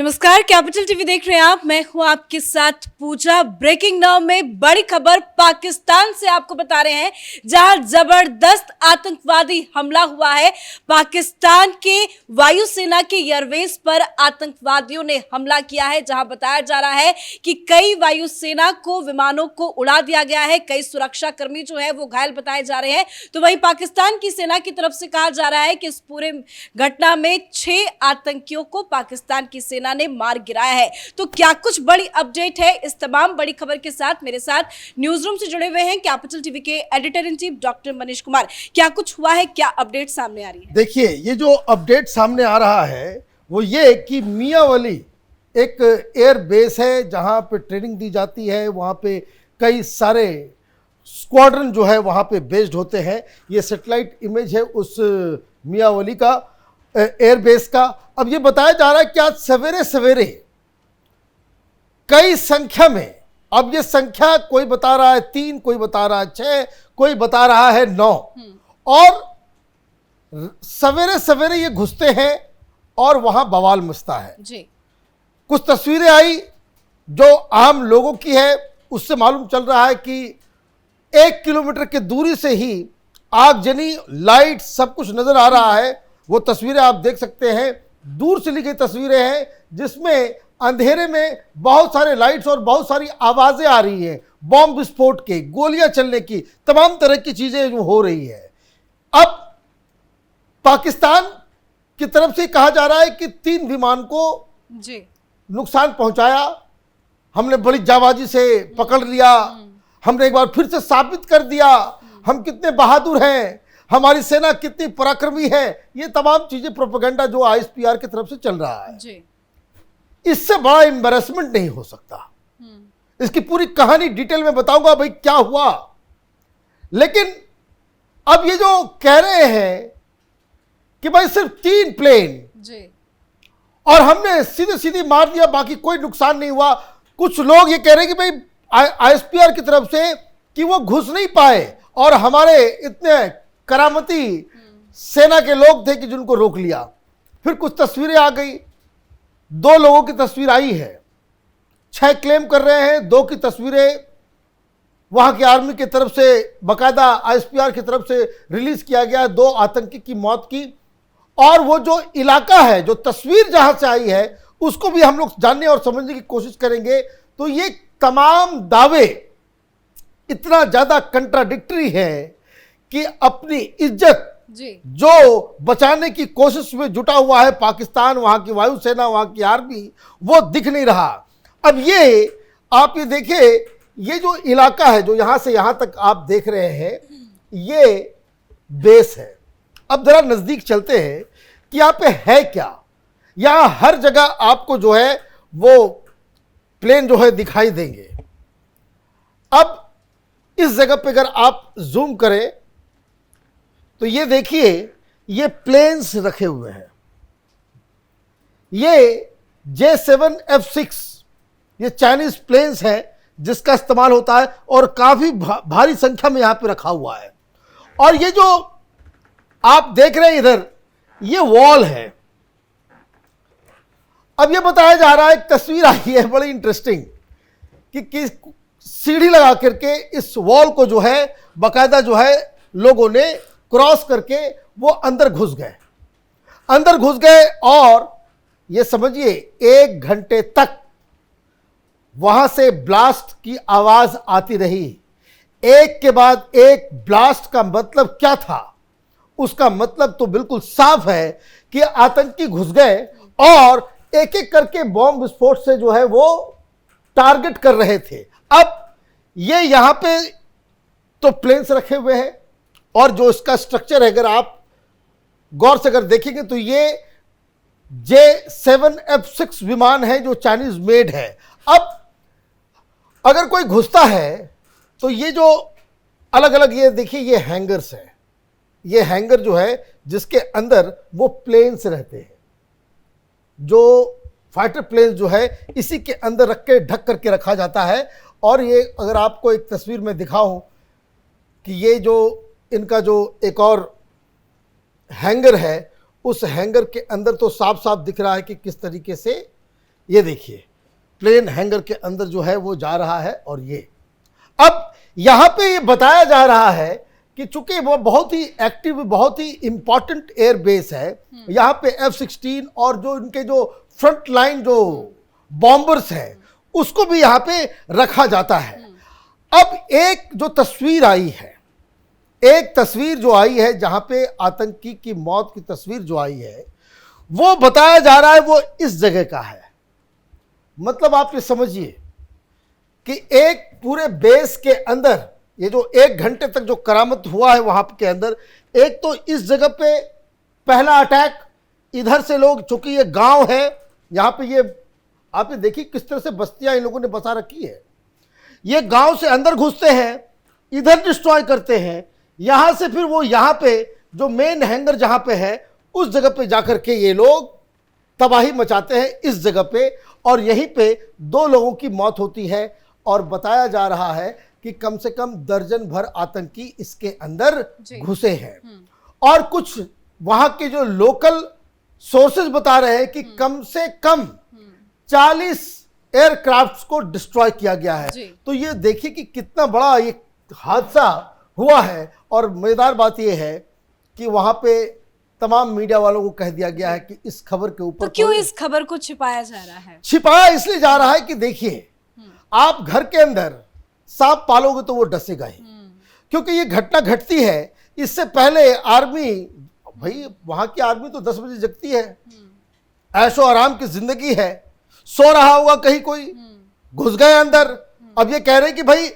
नमस्कार, capital TV देख रहे हैं आप। मैं हूं आपके साथ पूजा। ब्रेकिंग नाउ में बड़ी खबर पाकिस्तान से आपको बता रहे हैं, जहां जबरदस्त आतंकवादी हमला हुआ है। पाकिस्तान के वायुसेना के एयरबेस पर आतंकवादियों ने हमला किया है, जहां बताया जा रहा है कि कई वायुसेना को विमानों को उड़ा दिया गया है। कई सुरक्षा कर्मी जो है वो घायल बताए जा रहे हैं। तो वहीं पाकिस्तान की सेना की तरफ से कहा जा रहा है कि इस पूरे घटना में 6 आतंकियों को पाकिस्तान की सेना ने मार गिराया है। तो क्या कुछ बड़ी अपडेट है? इस तमाम बड़ी खबर के साथ मेरे साथ न्यूज रूम से जुड़े हुए हैं कैपिटल टीवी के editor in chief doctor Manish Kumar. क्या कुछ हुआ है, क्या अपडेट सामने आ रही है? देखिए, ये जो अपडेट सामने आ रहा है वो ये कि मियांवाली एक एयर बेस है जहां पे ट्रेनिंग दी जाती है। वहां पे कई सारे स्क्वाड्रन जो है वहां पे बेस्ड होते हैं। ये सैटेलाइट इमेज है उस मियांवाली का एयर बेस का। अब ये बताया जा रहा है कि आज सवेरे सवेरे कई संख्या में, अब ये संख्या कोई बता रहा है 3, कोई बता रहा है 6, कोई बता रहा है 9, और सवेरे सवेरे ये घुसते हैं और वहां बवाल मचता है जी। कुछ तस्वीरें आई जो आम लोगों की है, उससे मालूम चल रहा है कि 1 किलोमीटर की दूरी से ही आगजनी, लाइट, सब कुछ नजर आ रहा है। वो तस्वीरें आप देख सकते हैं, दूर से ली गई तस्वीरें हैं जिसमें अंधेरे में बहुत सारे लाइट्स और बहुत सारी आवाजें आ रही हैं, बॉम्ब विस्फोट के, गोलियां चलने की, तमाम तरह की चीजें जो हो रही है। अब पाकिस्तान की तरफ से कहा जा रहा है कि 3 विमान को जी नुकसान पहुंचाया, हमने बड़ी जाबाजी से पकड़ लिया, हमने एक बार फिर से साबित कर दिया हम कितने बहादुर हैं, हमारी सेना कितनी पराक्रमी है। ये तमाम चीजें प्रोपेगेंडा जो आईएसपीआर की तरफ से चल रहा है जी। इससे बड़ा एम्बैरेसमेंट नहीं हो सकता। इसकी पूरी कहानी डिटेल में बताऊंगा भाई क्या हुआ। लेकिन अब ये जो कह रहे हैं कि भाई सिर्फ 3 प्लेन जी और हमने सीधे सीधे मार दिया, बाकी कोई नुकसान नहीं हुआ। कुछ लोग ये कह रहे हैं कि भाई आईएसपीआर की तरफ से कि वो घुस नहीं पाए और हमारे इतने करामती सेना के लोग थे कि जिनको रोक लिया। फिर कुछ तस्वीरें आ गई, 2 लोगों की तस्वीर आई है, 6 क्लेम कर रहे हैं, 2 की तस्वीरें वहां की आर्मी की तरफ से बाकायदा आईएसपीआर की तरफ से रिलीज किया गया, 2 आतंकी की मौत की। और वो जो इलाका है, जो तस्वीर जहां से आई है, उसको भी हम लोग जानने और समझने की कोशिश करेंगे। तो ये तमाम दावे इतना ज्यादा कंट्राडिक्टरी है कि अपनी इज्जत जी जो बचाने की कोशिश में जुटा हुआ है पाकिस्तान, वहां की वायुसेना, वहां की आर्मी, वो दिख नहीं रहा। अब ये आप ये देखिए, ये जो इलाका है जो यहां से यहां तक आप देख रहे हैं, ये बेस है। अब जरा नजदीक चलते हैं कि यहाँ पे है क्या। यहां हर जगह आपको जो है वो प्लेन जो है दिखाई देंगे। अब इस जगह पे अगर आप जूम करें तो ये देखिए, ये प्लेन्स रखे हुए हैं। ये J7F6 ये चाइनीज प्लेन्स है जिसका इस्तेमाल होता है और काफी भारी संख्या में यहां पे रखा हुआ है। और ये जो आप देख रहे हैं इधर, ये वॉल है। अब ये बताया जा रहा है, एक तस्वीर आई है बड़ी इंटरेस्टिंग कि सीढ़ी लगा करके इस वॉल को जो है बाकायदा जो है लोगों ने क्रॉस करके वो अंदर घुस गए और ये समझिए 1 घंटे तक वहां से ब्लास्ट की आवाज आती रही। एक के बाद एक ब्लास्ट का मतलब क्या था? उसका मतलब तो बिल्कुल साफ है कि आतंकी घुस गए और एक एक करके बॉम्ब विस्फोट से जो है वो टारगेट कर रहे थे। अब ये यहां पे तो प्लेन्स रखे हुए हैं और जो इसका स्ट्रक्चर है, अगर आप गौर से अगर देखेंगे तो ये J7F6 विमान है जो चाइनीज मेड है। अब अगर कोई घुसता है तो ये जो अलग अलग, ये देखिए, ये हैंगर्स है। ये हैंगर जो है जिसके अंदर वो प्लेन्स रहते हैं, जो फाइटर प्लेन जो है इसी के अंदर रख के ढक करके रखा जाता है। और ये अगर आपको एक तस्वीर में दिखाऊं कि ये जो इनका जो एक और हैंगर है, उस हैंगर के अंदर तो साफ साफ दिख रहा है कि किस तरीके से ये देखिए प्लेन हैंगर के अंदर जो है वो जा रहा है। और ये अब यहां पे ये बताया जा रहा है कि चूंकि वो बहुत ही एक्टिव, बहुत ही इंपॉर्टेंट एयर बेस है, यहां पे F-16 और जो इनके जो फ्रंट लाइन जो बॉम्बर्स हैं उसको भी यहां पे रखा जाता है। अब एक जो तस्वीर आई है, एक तस्वीर जो आई है जहां पे आतंकी की मौत की तस्वीर जो आई है, वो बताया जा रहा है वो इस जगह का है। मतलब आप ये समझिए कि एक पूरे बेस के अंदर ये जो 1 घंटे तक जो करामत हुआ है वहां के अंदर, एक तो इस जगह पे पहला अटैक, इधर से लोग, चूंकि ये गांव है यहां पे, ये आप ये देखिए किस तरह से बस्तियां इन लोगों ने बसा रखी है। ये गांव से अंदर घुसते हैं, इधर डिस्ट्रॉय करते हैं, यहां से फिर वो यहां पे जो मेन हैंगर जहां पे है उस जगह पे जाकर के ये लोग तबाही मचाते हैं इस जगह पे, और यहीं पे 2 लोगों की मौत होती है। और बताया जा रहा है कि कम से कम दर्जन भर आतंकी इसके अंदर घुसे हैं। और कुछ वहां के जो लोकल सोर्सेज बता रहे हैं कि कम से कम 40 एयरक्राफ्ट्स को डिस्ट्रॉय किया गया है। तो ये देखिए कि कितना बड़ा ये हादसा हुआ है। और मजेदार बात ये है कि वहां पे तमाम मीडिया वालों को कह दिया गया है कि इस खबर के ऊपर तो क्यों इस खबर को छिपाया जा रहा है? छिपाया इसलिए जा रहा है कि देखिए, आप घर के अंदर सांप पालोगे तो वो डसेगा ही, क्योंकि ये घटना घटती है। इससे पहले आर्मी, भाई वहां की आर्मी तो 10 बजे जगती है, ऐशो आराम की जिंदगी है, सो रहा होगा कहीं कोई, घुस गए अंदर। अब ये कह रहे कि भाई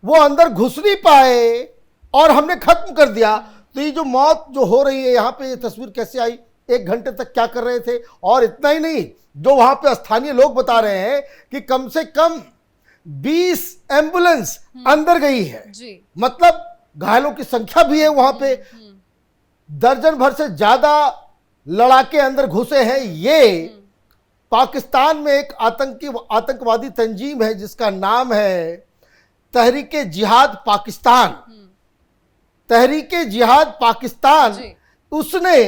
वो अंदर घुस नहीं पाए और हमने खत्म कर दिया। तो ये जो मौत जो हो रही है यहाँ पे, ये तस्वीर कैसे आई, 1 घंटे तक क्या कर रहे थे? और इतना ही नहीं, जो वहां पे स्थानीय लोग बता रहे हैं कि कम से कम 20 एम्बुलेंस अंदर गई है जी। मतलब घायलों की संख्या भी है वहां पे, दर्जन भर से ज्यादा लड़ाके अंदर घुसे हैं। ये पाकिस्तान में एक आतंकवादी तंजीम है जिसका नाम है तहरीके जिहाद पाकिस्तान। तहरीके जिहाद पाकिस्तान, उसने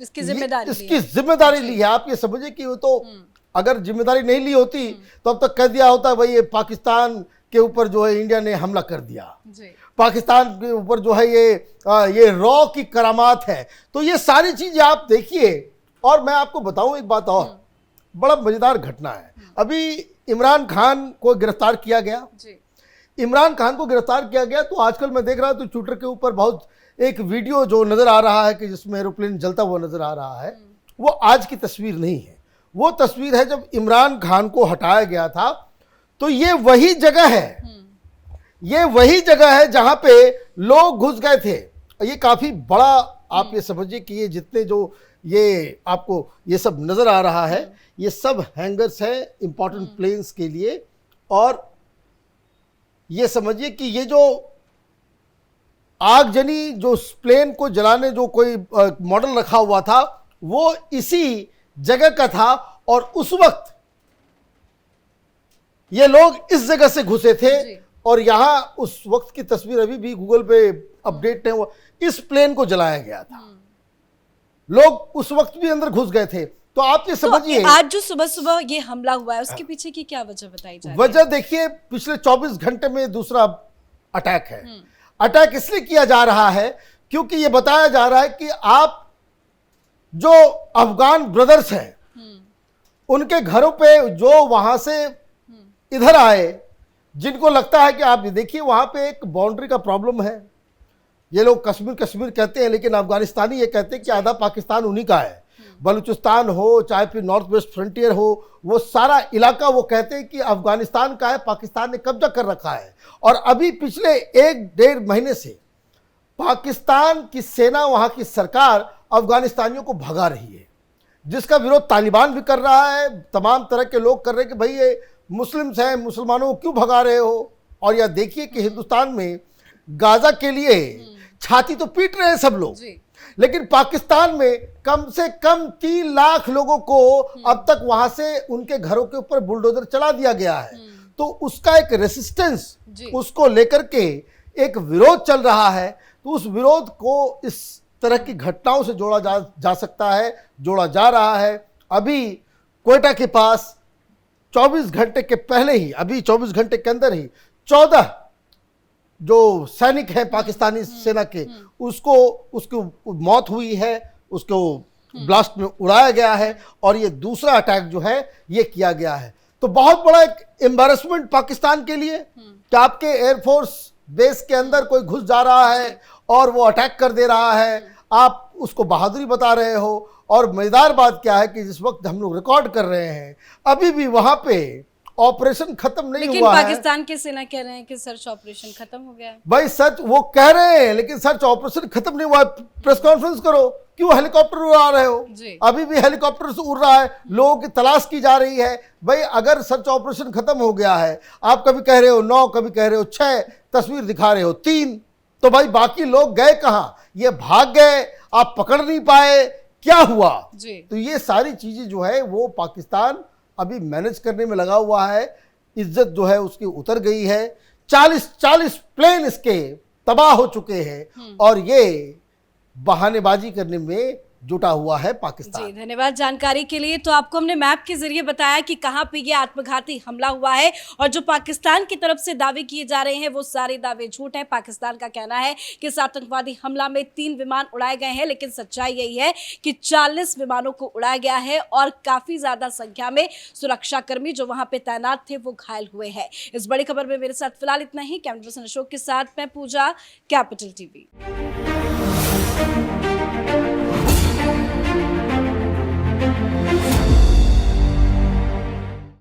इसकी जिम्मेदारी ली है। आप ये समझिए कि वो तो अगर जिम्मेदारी नहीं ली होती तो अब तक कह दिया होता भाई ये पाकिस्तान के ऊपर जो है इंडिया ने हमला कर दिया, पाकिस्तान के ऊपर जो है ये रॉ की करामात है। तो ये सारी चीजें आप देखिए। और मैं आपको बताऊं एक बात और, बड़ा मजेदार घटना है। अभी इमरान खान को गिरफ्तार किया गया। इमरान खान को गिरफ्तार किया गया तो आजकल मैं देख रहा हूं तो ट्विटर के ऊपर बहुत एक वीडियो जो नजर आ रहा है कि जिसमें एरोप्लेन जलता हुआ नजर आ रहा है। वो आज की तस्वीर नहीं है, वो तस्वीर है जब इमरान खान को हटाया गया था। तो ये वही जगह है, ये वही जगह है जहां पे लोग घुस गए थे। ये काफी बड़ा, आप ये समझिए कि ये जितने जो ये आपको ये सब नजर आ रहा है, ये सब हैंगर्स हैं इंपॉर्टेंट प्लेन्स के लिए। और ये समझिए कि ये जो आगजनी जो प्लेन को जलाने जो कोई मॉडल रखा हुआ था वो इसी जगह का था। और उस वक्त ये लोग इस जगह से घुसे थे। और यहां उस वक्त की तस्वीर अभी भी गूगल पे अपडेट नहीं हुआ, इस प्लेन को जलाया गया था। लोग उस वक्त भी अंदर घुस गए थे। तो आप ये समझिए, तो आज जो सुबह सुबह ये हमला हुआ है उसके पीछे की क्या वजह बताई जा रही है? वजह देखिए, पिछले 24 घंटे में दूसरा अटैक है। अटैक इसलिए किया जा रहा है क्योंकि ये बताया जा रहा है कि आप जो अफगान ब्रदर्स हैं उनके घरों पे जो वहां से इधर आए, जिनको लगता है कि आप देखिए वहां पे एक बाउंड्री का प्रॉब्लम है। ये लोग कश्मीर कश्मीर कहते हैं, लेकिन अफगानिस्तानी ये कहते हैं कि आधा पाकिस्तान उन्हीं का है। बलूचिस्तान हो चाहे फिर नॉर्थ वेस्ट फ्रंटियर हो, वो सारा इलाका वो कहते हैं कि अफगानिस्तान का है, पाकिस्तान ने कब्जा कर रखा है। और अभी पिछले 1-1.5 महीने से पाकिस्तान की सेना, वहां की सरकार अफगानिस्तानियों को भगा रही है, जिसका विरोध तालिबान भी कर रहा है, तमाम तरह के लोग कर रहे हैं कि भाई ये मुस्लिम्स हैं, मुसलमानों को क्यों भगा रहे हो। और यह देखिए कि हिंदुस्तान में गाजा के लिए छाती तो पीट रहे हैं सब लोग, लेकिन पाकिस्तान में कम से कम 3 लाख लोगों को अब तक वहां से उनके घरों के ऊपर बुलडोजर चला दिया गया है। तो उसका एक रेसिस्टेंस, उसको लेकर के एक विरोध चल रहा है। तो उस विरोध को इस तरह की घटनाओं से जोड़ा जा सकता है, जोड़ा जा रहा है। अभी क्वेटा के पास 24 घंटे के पहले ही, अभी 24 घंटे के अंदर ही 14 जो सैनिक हैं पाकिस्तानी सेना के, उसकी मौत हुई है, उसको ब्लास्ट में उड़ाया गया है, और ये दूसरा अटैक जो है ये किया गया है। तो बहुत बड़ा एक एम्बैरेसमेंट पाकिस्तान के लिए कि आपके एयरफोर्स बेस के अंदर कोई घुस जा रहा है और वो अटैक कर दे रहा है, आप उसको बहादुरी बता रहे हो। और मजेदार बात क्या है कि जिस वक्त हम लोग रिकॉर्ड कर रहे हैं अभी भी वहां पे ऑपरेशन खत्म नहीं लेकिन हुआ है। पाकिस्तान के सेना कह रहे हैं कि सर्च ऑपरेशन खत्म हो गया है। भाई सच वो कह रहे हैं, लेकिन सर्च ऑपरेशन खत्म नहीं हुआ है। प्रेस कॉन्फ्रेंस करो, क्यों हेलीकॉप्टर उड़ा रहे हो? जी। अभी भी हेलीकॉप्टर से उड़ रहा है, लोगों की तलाश की जा रही है। भाई अगर सर्च ऑपरेशन खत्म हो गया है, आप कभी कह रहे हो 9, कभी कह रहे हो 6, तस्वीर दिखा रहे हो 3, तो भाई बाकी लोग गए कहां? ये भाग गए, आप पकड़ नहीं पाए, क्या हुआ? जी। तो ये सारी चीजें जो है वो पाकिस्तान अभी मैनेज करने में लगा हुआ है। इज्जत जो है उसकी उतर गई है। 40 प्लेन इसके तबाह हो चुके हैं और ये बहानेबाजी करने में जुटा हुआ है पाकिस्तान। जी, धन्यवाद जानकारी के लिए। तो आपको हमने मैप के जरिए बताया कि कहां पे ये आत्मघाती हमला हुआ है, और जो पाकिस्तान की तरफ से दावे किए जा रहे हैं वो सारे दावे झूठ हैं। पाकिस्तान का कहना है कि इस आतंकवादी हमला में 3 विमान उड़ाए गए हैं, लेकिन सच्चाई यही है कि 40 विमानों को उड़ाया गया है और काफी ज्यादा संख्या में सुरक्षाकर्मी जो वहां पे तैनात थे वो घायल हुए हैं। इस बड़ी खबर में मेरे साथ फिलहाल इतना ही। कैमरा पर्सन अशोक के साथ मैं पूजा, कैपिटल टीवी।